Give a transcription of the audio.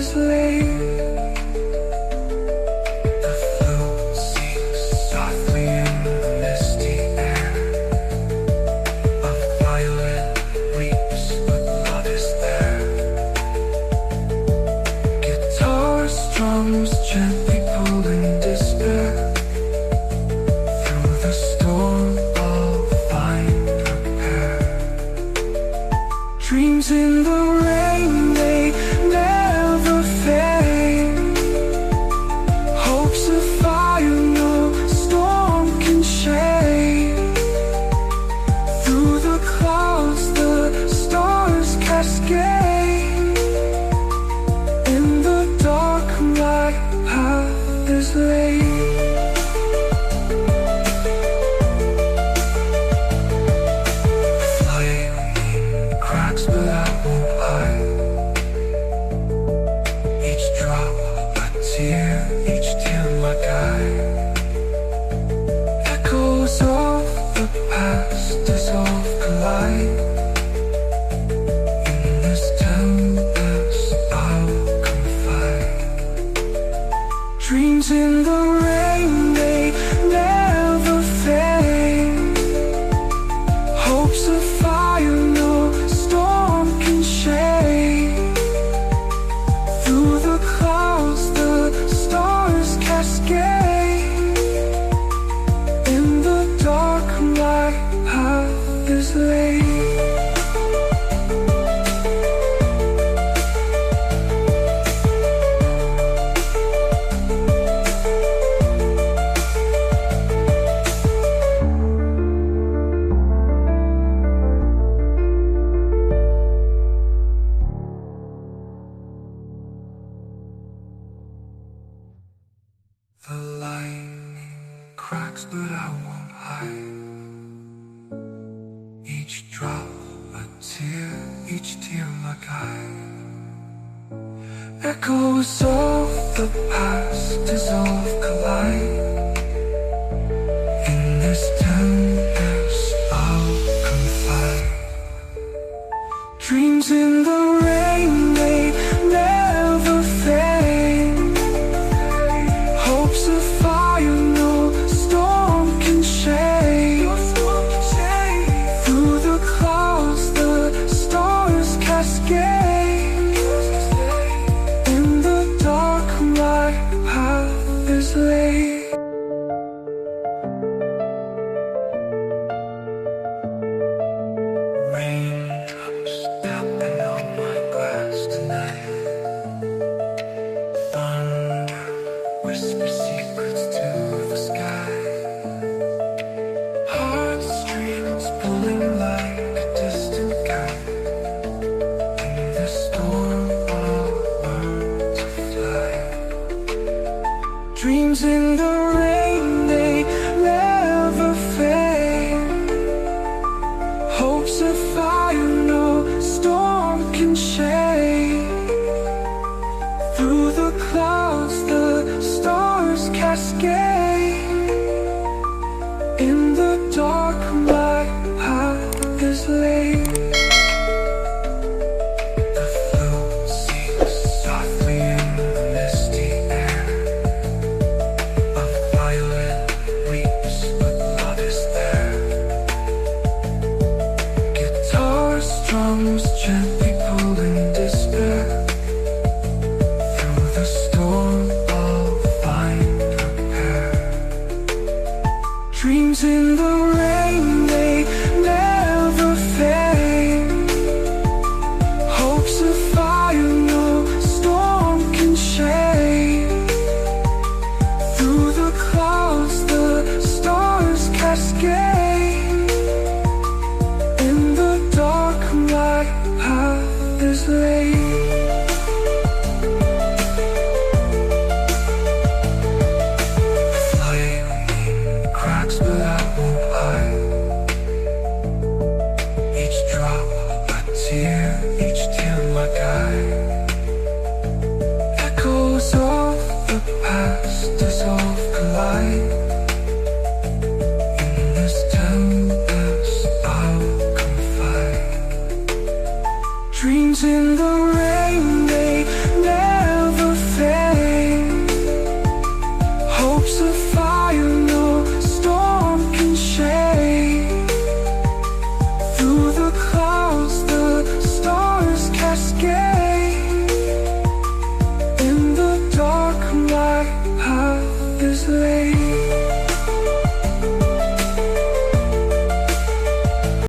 is late. The flute sings softly in the misty air. A violin weeps, but love is there. Guitar strums gently pulling despair. Through the storm I'll find repair. Dreams in the rain, they never fade. Hopes of fire no storm can shade. Through the clouds the stars cascade. In the dark my path is laid. But I won't hide. Each drop a tear, each tear my guide. Echoes of the past dissolve, collide. In this tempest I'll confide. Dreams in the rain, they never fade. Hopes of fire no storm can shade. Through the clouds the stars cascade. In the dark my path is laid. The lightning cracks, but I won't hide. Each drop a tear, each tear my guide. Echoes of the past dissolve, collide. In this tempest I'll confide. Dreams in the rain, they never fade. Hopes of fire no storm can shade. Through the clouds the stars cascade. In the dark my path is laid. Raindrops tapping on my glass tonight. Thunder whisper secrets to the sky. Heartstrings pulling like a distant kite. In the storm I'll learn to fly. Dreams in the rain, they never fade. Hopes of fire no storm can shade. Through the clouds the stars cascade. In the dark my path is laid. The flute sings softly in the misty air. A violin weeps, but love is there. Guitar strums gently pulling despair. Through the storm I'll find repair. Dreams in the rain, they never fade. Hopes of fire no storm can shade. Through the clouds the stars cascade. In the dark my path is laid. Flaming cracks, but I won't hide. Each drop a tear, each tear my guide. Echoes of the past dissolve, collide. In this tempest I'll confide. Dreams in the rain, they never Sparks of fire no storm can shake. Through the clouds the stars cascade. In the dark my path is laid.